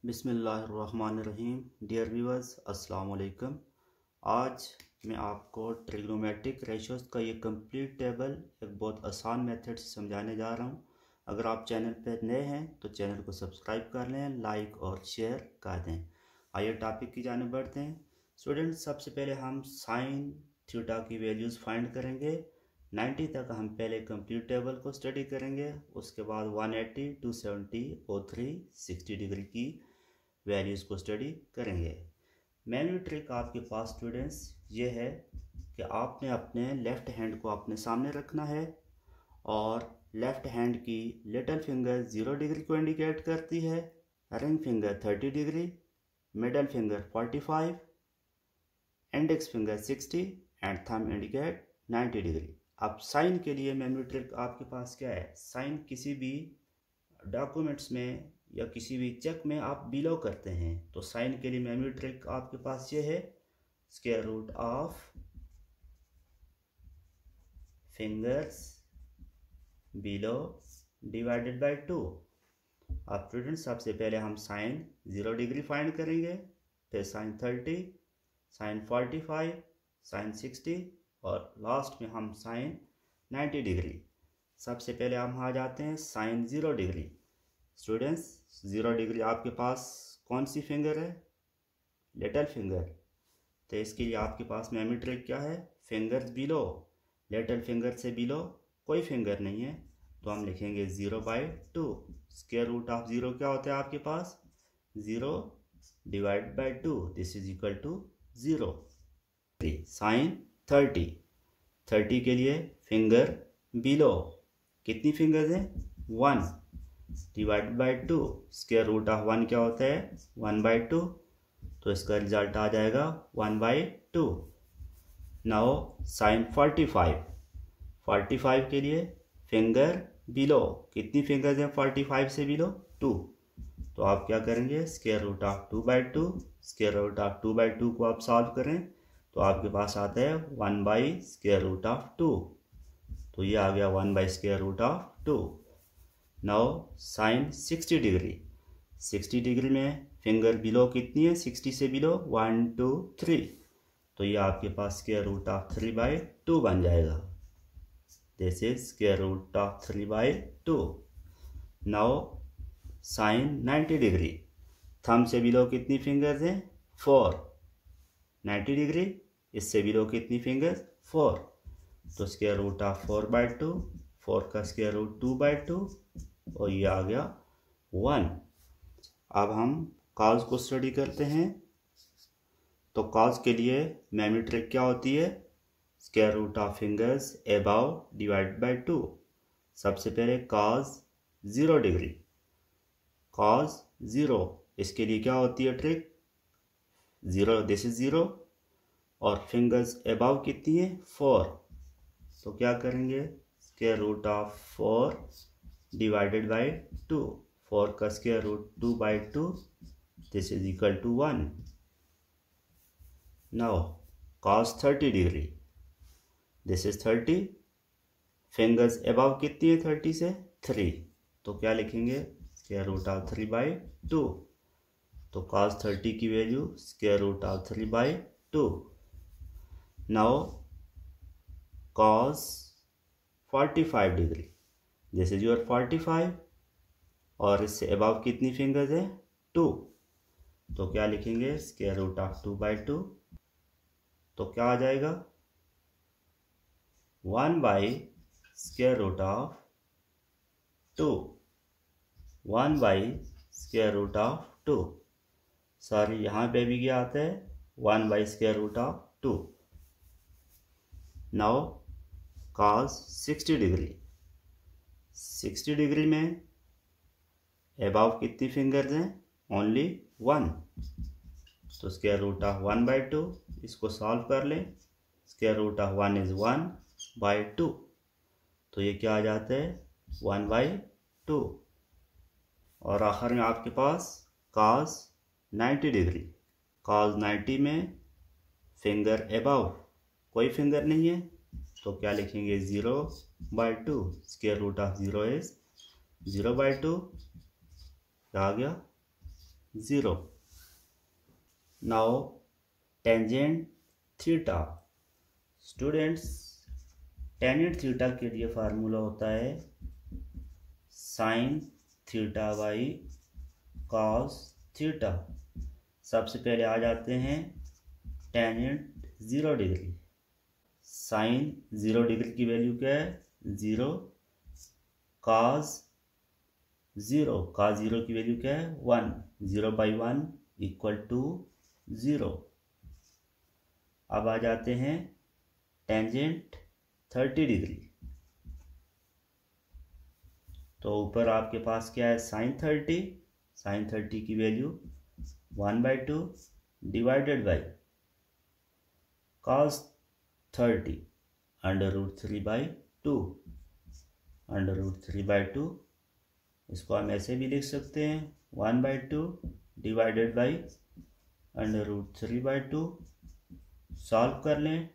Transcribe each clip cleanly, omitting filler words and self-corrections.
बिस्मिल्लाहिर्रहमानिर्रहीम। Dear viewers, अस्सलाम वालेकुम। आज मैं आपको ट्रिग्नोमेट्रिक रेशियोज़ का ये कंप्लीट टेबल एक बहुत आसान मेथड से समझाने जा रहा हूँ। अगर आप चैनल पर नए हैं तो चैनल को सब्सक्राइब कर लें, लाइक और शेयर कर दें। आइए टॉपिक की जानिब बढ़ते हैं। स्टूडेंट्स, सबसे पहले हम साइन थीटा की वैल्यूज़ फाइंड करेंगे। 90 तक हम पहले कंप्लीट टेबल को स्टडी करेंगे, उसके बाद 180, 270 और 360 डिग्री की वैल्यूज़ को स्टडी करेंगे। मेन ट्रिक आपके पास स्टूडेंट्स ये है कि आपने अपने लेफ़्ट हैंड को अपने सामने रखना है और लेफ़्ट हैंड की लिटिल फिंगर 0 डिग्री को इंडिकेट करती है, ring finger 30 degree, middle finger 45, index finger 60 and thumb indicate 90 degree. अब साइन के लिए मेमोरी ट्रिक आपके पास क्या है? साइन किसी भी डॉक्यूमेंट्स में या किसी भी चेक में आप बिलो करते हैं, तो साइन के लिए मेमोरी ट्रिक आपके पास ये है, square root of fingers below divided by 2। अब स्टूडेंट्स, सबसे पहले हम साइन 0 डिग्री फाइंड करेंगे, फिर साइन 30, साइन 45, साइन 60 और लास्ट में हम साइन 90 डिग्री। सबसे पहले हम आ जाते हैं साइन 0 डिग्री। स्टूडेंट्स, 0 डिग्री आपके पास कौन सी फिंगर है? Little finger. तो इसके लिए आपके पास मेमोरी ट्रिक क्या है? Fingers below. लिटिल फिंगर से बिलो कोई फिंगर नहीं है, तो हम लिखेंगे 0/2। स्क्वायर रूट ऑफ 0 क्या होता है आपके पास? 0 divide by 2, this is equal to 0। Sine 30 के लिए फिंगर बिलो कितनी फिंगर्स हैं? 1 divide by 2। Square root of 1 क्या होता है? 1/2, तो इसका रिजल्ट आ जाएगा 1/2। नाउ साइन 45 के लिए फिंगर बिलो कितनी फिंगर्स हैं? 45 से बिलो 2, तो आप क्या करेंगे? Square root of 2/2। Square root of 2/2 को आप सॉल्व करें तो आपके पास आता है 1/√2, तो ये आ गया 1/√2। Now sine 60 degree. 60 डिग्री में फिंगर बिलो कितनी है? 60 से बिलो 1 2 3, तो ये आपके पास स्क्वायर रूट ऑफ 3/2 बन जाएगा। This is square root of 3/2। Now sine 90 degree. Thumb से बिलो कितनी फिंगर्स हैं? 4। 90 डिग्री इससे बिलो कितनी फिंगर्स? 4, तो स्क्वायर रूट ऑफ 4/2, 4 का स्क्वायर रूट 2/2 और ये आ गया 1। अब हम कॉज को स्टडी करते हैं। तो कॉज के लिए मेमोरी ट्रिक क्या होती है? Square root of fingers above divide by 2। सबसे पहले कॉज 0 डिग्री, कॉज 0, इसके लिए क्या होती है ट्रिक? 0, दिस इज 0 और फिंगर्स अबव कितनी है? 4, तो क्या करेंगे? Square root of 4 divided by 2। 4 का square root 2/2, this is equal to 1। Now cos 30 degree, this is 30, fingers above कितनी है 30 से? 3, तो क्या लिखेंगे? स्क्वायर रूट ऑफ 3/2, तो कॉस 30 की value square root of 3/2। Now cos 45 degree, this is your 45 और इससे अबव कितनी फिंगर्स है? 2, तो क्या लिखेंगे? स्क्वायर रूट ऑफ 2/2, तो क्या आ जाएगा? 1/√2, 1/√2। सॉरी, यहाँ पे भी क्या आता है? 1/√2। Now cos 60 degree. 60 डिग्री में अबव कितनी फिंगर्स हैं? ओनली 1, तो स्क्वायर रूट ऑफ 1/2, इसको सॉल्व कर लें। स्क्वायर रूट ऑफ 1 इज 1/2, तो ये क्या आ जाता है? 1/2। और आखिर में आपके पास कॉस 90 डिग्री। कॉस 90 में फिंगर अबव कोई फिंगर नहीं है, तो क्या लिखेंगे? 0/2। स्क्वायर रूट ऑफ 0 इज 0/2, आ गया 0. Now tangent theta. Students, tangent theta के लिए फार्मूला होता है sine theta by cos theta. सबसे पहले आ जाते हैं टेंजेंट 0 डिग्री। साइन 0 डिग्री की वैल्यू क्या है? 0। कॉस 0 की वैल्यू क्या है? 1। 0 बाई 1 इक्वल टू 0। अब आ जाते हैं टेंजेंट 30 डिग्री। तो ऊपर आपके पास क्या है? साइन 30। साइन 30 की वैल्यू 1/2 डिवाइडेड बाई कॉस 30 √3/2। √3/2 इसको हम ऐसे भी लिख सकते हैं 1/2 डिवाइडेड बाई √3/2। सॉल्व कर लें,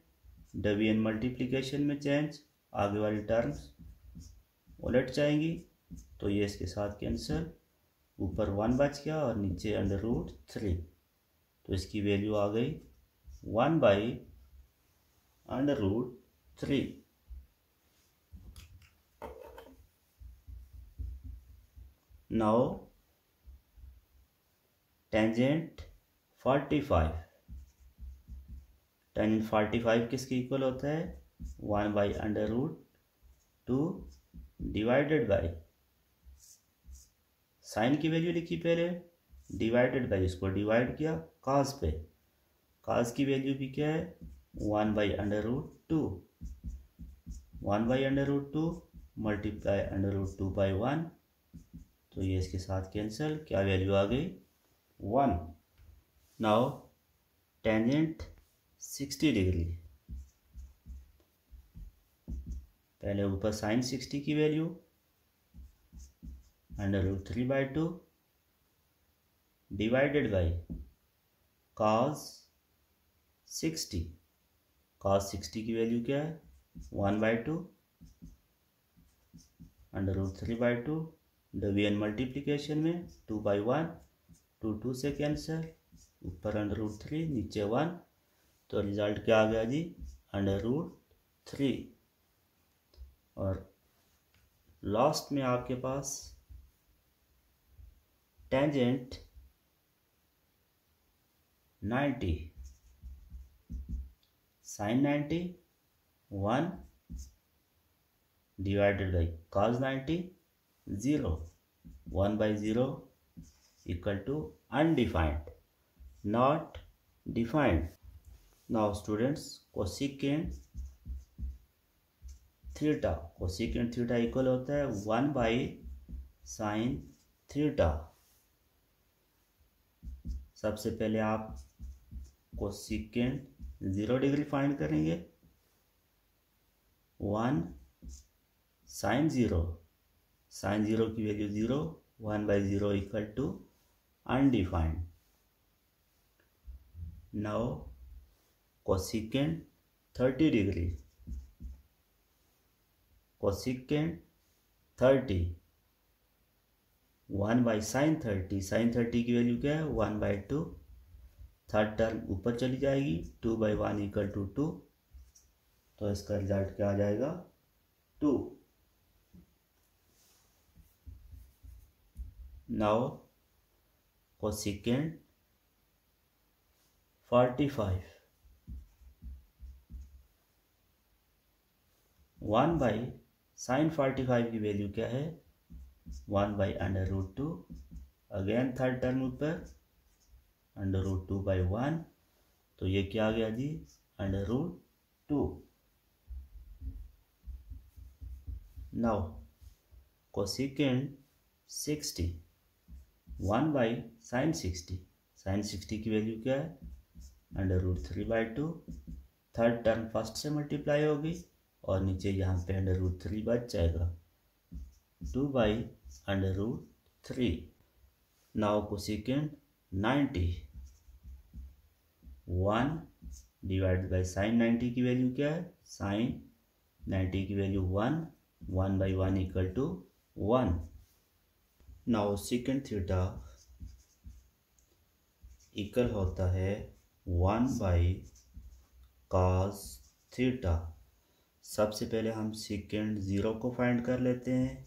डिवीजन मल्टीप्लिकेशन में चेंज, आगे वाली टर्म्स उलट जाएंगी तो ये इसके साथ कैंसिल, ऊपर 1 बच गया और नीचे √3। तो इसकी वैल्यू आ गई 1/√3। Now tangent 45। टेंजेंट 45 किसके इक्वल होता है? 1/√2 डिवाइडेड बाई साइन की वैल्यू लिखी पहले, डिवाइडेड बाई इसको डिवाइड किया कॉस पे। कॉस की वैल्यू भी क्या है? 1/√2। 1/√2 मल्टीप्लाई √2/1। तो ये इसके साथ कैंसिल, क्या वैल्यू आ गई? 1। Now tangent 60 degree. पहले ऊपर साइन 60 की value √3/2 divided by cos 60। Cos 60 की वैल्यू क्या है? 1/2 √3/2 डिवीजन मल्टीप्लिकेशन में 2/1, 2 से कैंसिल, ऊपर √3 नीचे 1। तो रिजल्ट क्या आ गया जी? √3। और लास्ट में आपके पास tangent 90। Sine 90 1 divided by cos 90 0। 1/0 equal to undefined, not defined. Now students, cosecant theta. Cosecant theta equal होता है 1/sin थीटा। सबसे पहले आप कोसेकेंट 0 डिग्री फाइंड करेंगे। 1 sin 0, sin 0 की value 0। 1/0 equal to undefined. Now cosecant 30 degree. Cosecant 30 1/sin 30। sin 30 की value क्या है? 1/2। थर्ड टर्म ऊपर चली जाएगी, 2/1 इक्वल टू 2। तो इसका रिजल्ट क्या आ जाएगा? 2। नाउ कोसेकेंट 45 1/sin 45 की वैल्यू क्या है? 1/√2। अगेन थर्ड टर्म ऊपर √2/1। तो ये क्या आ गया जी? √2। Now cosecant 60 1/sin 60। sin 60 की वैल्यू क्या है? √3/2। थर्ड टर्म फर्स्ट से मल्टीप्लाई होगी और नीचे यहाँ पे √3 बच जाएगा, 2/√3। Now cosecant 90 1 divide by sine 90 की वैल्यू क्या है? साइन 90 की value 1। 1/1 equal to 1। Now secant theta equal होता है 1/cos थीटा। सबसे पहले हम सेकेंड 0 को फाइंड कर लेते हैं।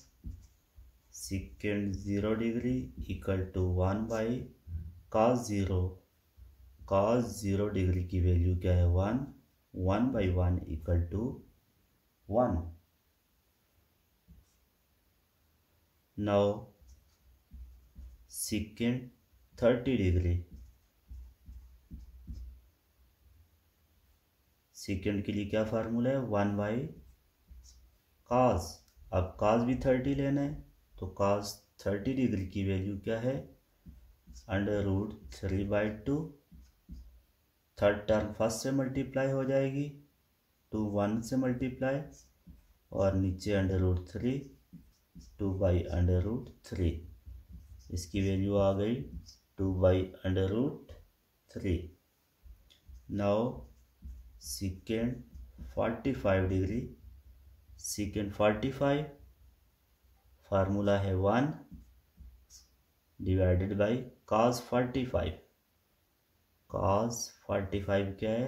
Secant 0 degree equal to 1/cos 0। cos 0 degree की वैल्यू क्या है 1। 1/1 equal to 1। Now secant 30 degree, secant के लिए क्या फार्मूला है 1/cos। अब cos भी 30 लेना है तो cos 30 डिग्री की वैल्यू क्या है √3/2। थर्ड टर्म फर्स्ट से मल्टीप्लाई हो जाएगी, 2 1 से मल्टीप्लाई और नीचे √3 2/√3। इसकी वैल्यू आ गई 2/√3। Now second 45 degree, second 45 formula है 1 डिवाइडेड बाई cos 45। cos 45 क्या है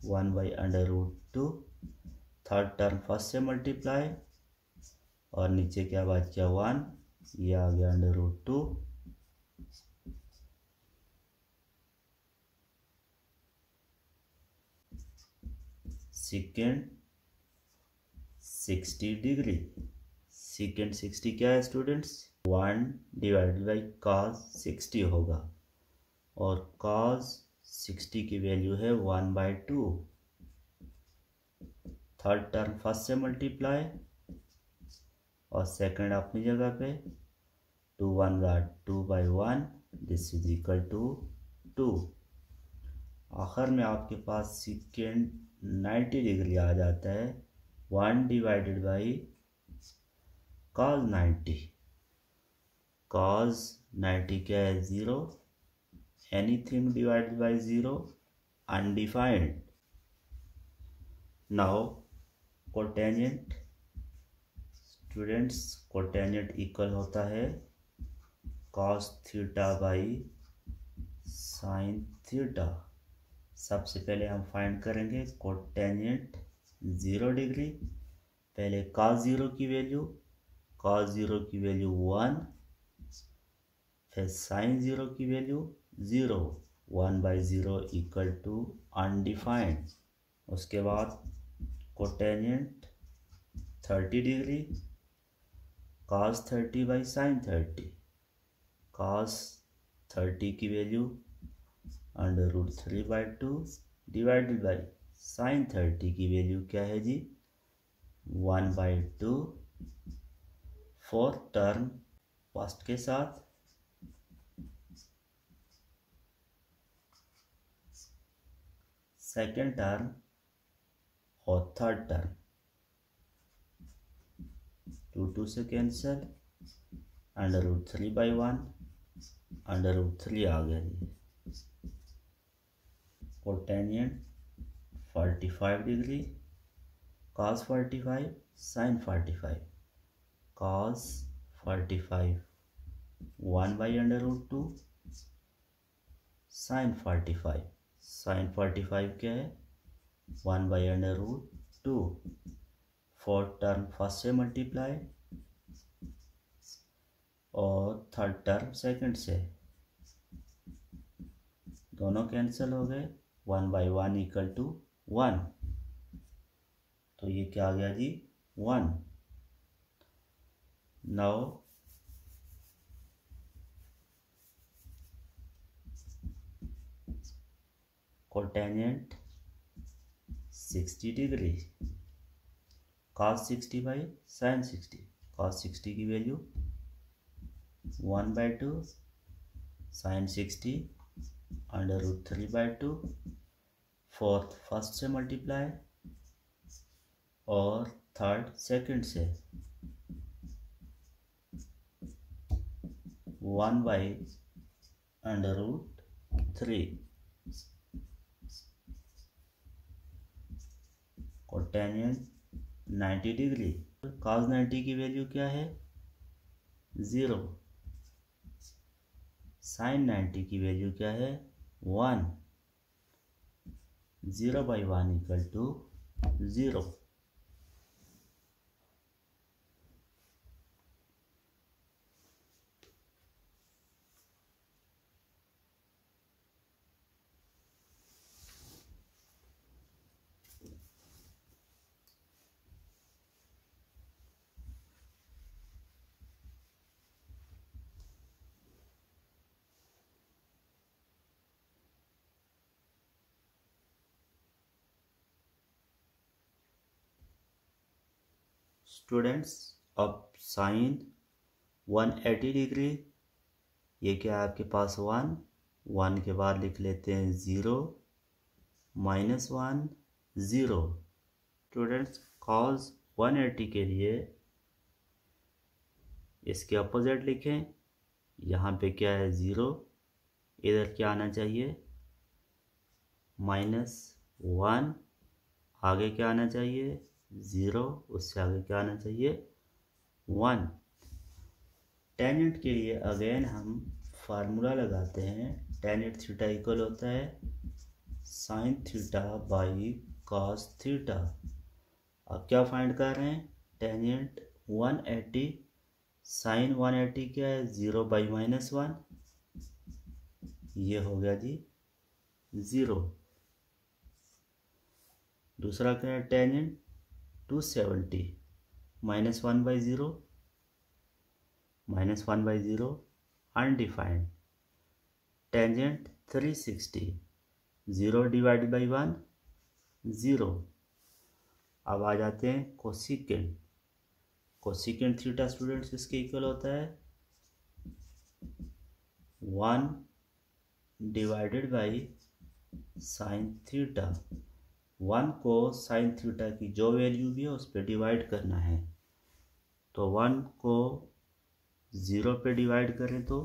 1/√2। थर्ड टर्म फर्स्ट से मल्टीप्लाई और नीचे क्या बच गया 1, ये आ गया √2। सेकेंड 60 डिग्री, सेकेंड 60 क्या है स्टूडेंट्स 1 डिवाइडेड बाई cos 60 होगा और cos 60 की वैल्यू है 1/2। थर्ड टर्म फर्स्ट से मल्टीप्लाई और सेकंड अपनी जगह पे 2 1 2/1, दिस इज इक्वल टू 2। आखिर में आपके पास सेकेंड 90 डिग्री आ जाता है 1 डिवाइडेड बाई cos 90। cos 90 क्या है 0, anything divided by 0 undefined. Now cotangent students, cotangent equal होता है cos theta by sin theta. सबसे पहले हम फाइंड करेंगे कोटेंजेंट 0 डिग्री। पहले cos 0 की वैल्यू, cos 0 की वैल्यू 1, फिर sin 0 की वैल्यू 0। 1/0 equal to undefined. उसके बाद cotangent 30 degree, cos 30 by sin 30। cos 30 की वैल्यू √3/2 डिवाइडेड बाई sin 30 की वैल्यू क्या है जी 1/2। फोर्थ टर्म फर्स्ट के साथ, सेकेंड टर्म और थर्ड टर्म 2 2 से कैंसिल, √3/1 √3 आ गया जी। Cotangent 45 degree, cos 45 sin 45। cos 45 1/√2, sin 45, sin 45 क्या है 1/√2। फोर्थ टर्म फर्स्ट से मल्टीप्लाई और थर्ड टर्म सेकंड से, दोनों कैंसिल हो गए, 1/1 इक्वल टू 1। तो ये क्या आ गया जी 1। Now cotangent 60 degree, cos 60 by sin 60। cos 60 की वैल्यू 1/2, sin 60 √3/2। फोर्थ फर्स्ट से मल्टीप्लाई और थर्ड सेकंड से, 1/√3। कोटेंजेंट 90 डिग्री, cos 90 की वैल्यू क्या है 0। sin 90 की वैल्यू क्या है 1, 0 by 1 equal to 0. स्टूडेंट्स, अब साइन 180 डिग्री, ये क्या है आपके पास 1 के बाद लिख लेते हैं 0, -1, 0। स्टूडेंट्स, cos 180 के लिए इसके अपोजिट लिखें। यहाँ पे क्या है 0, इधर क्या आना चाहिए -1, आगे क्या आना चाहिए 0, उससे आगे क्या आना चाहिए 1। टेंजेंट के लिए अगेन हम फार्मूला लगाते हैं। टेंजेंट थीटा इक्वल होता है sine theta by cos theta. अब क्या फाइंड कर रहे हैं, टेंजेंट 180, साइन 180 क्या है 0 बाई -1, ये हो गया जी 0। दूसरा क्या है tangent 270, -1 by 0, -1 by 0 undefined. Tangent 360, 0 divide by 1, 0। अब आ जाते हैं कोसिकेंट। कोसिकेंट थीटा स्टूडेंट्स किसके इक्वल होता है 1 डिवाइडेड बाई साइन थीटा। 1 को साइन थीटा की जो वैल्यू भी है उस पर डिवाइड करना है। तो 1 को 0 पे डिवाइड करें तो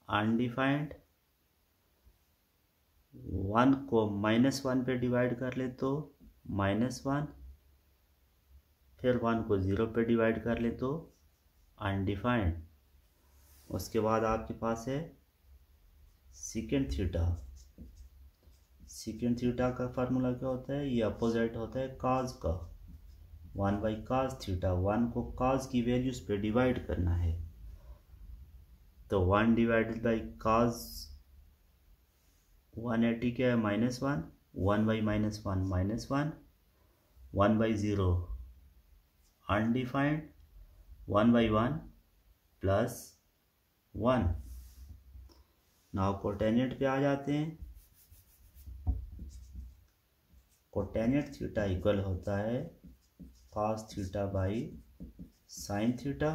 अनडिफाइंड, 1 को -1 पे डिवाइड कर ले तो -1, फिर 1 को 0 पे डिवाइड कर ले तो अनडिफाइंड। उसके बाद आपके पास है सीकेंट थीटा। सीकेंट थीटा का फार्मूला क्या होता है, ये अपोजिट होता है काज का, 1 बाई काज थीटा। 1 को काज की वैल्यूज पे डिवाइड करना है, तो 1 डिवाइडेड बाई काज 180 क्या है -1, 1 by -1 -1, 1 by 0 undefined, 1 by 1 plus 1। Now cotangent पे आ जाते हैं। कोटेंजेंट थीटा इक्वल होता है cos theta by sine theta.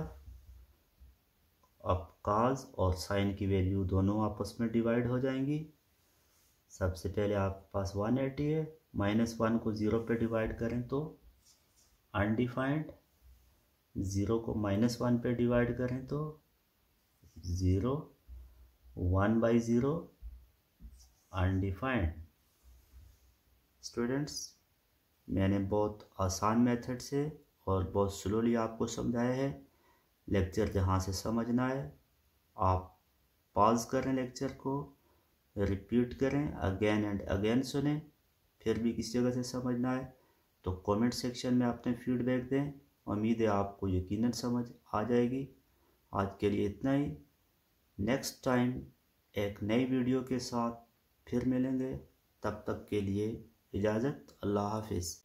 अब cos और साइन की वैल्यू दोनों आपस में डिवाइड हो जाएंगी। सबसे पहले आपके पास 180 है, -1 को 0 पे डिवाइड करें तो अनडिफाइंड, 0 को -1 पे डिवाइड करें तो 0, 1 बाई 0 अनडिफाइंड। स्टूडेंट्स, मैंने बहुत आसान मेथड से और बहुत स्लोली आपको समझाया है। लेक्चर जहाँ से समझना है आप पॉज करें, लेक्चर को रिपीट करें, अगेन एंड अगेन सुनें। फिर भी किसी जगह से समझना है तो कमेंट सेक्शन में अपने फीडबैक दें। उम्मीद है आपको यकीनन समझ आ जाएगी। आज के लिए इतना ही। नेक्स्ट टाइम एक नई वीडियो के साथ फिर मिलेंगे। तब तक के लिए इजाज़त। अल्लाह हाफिज़।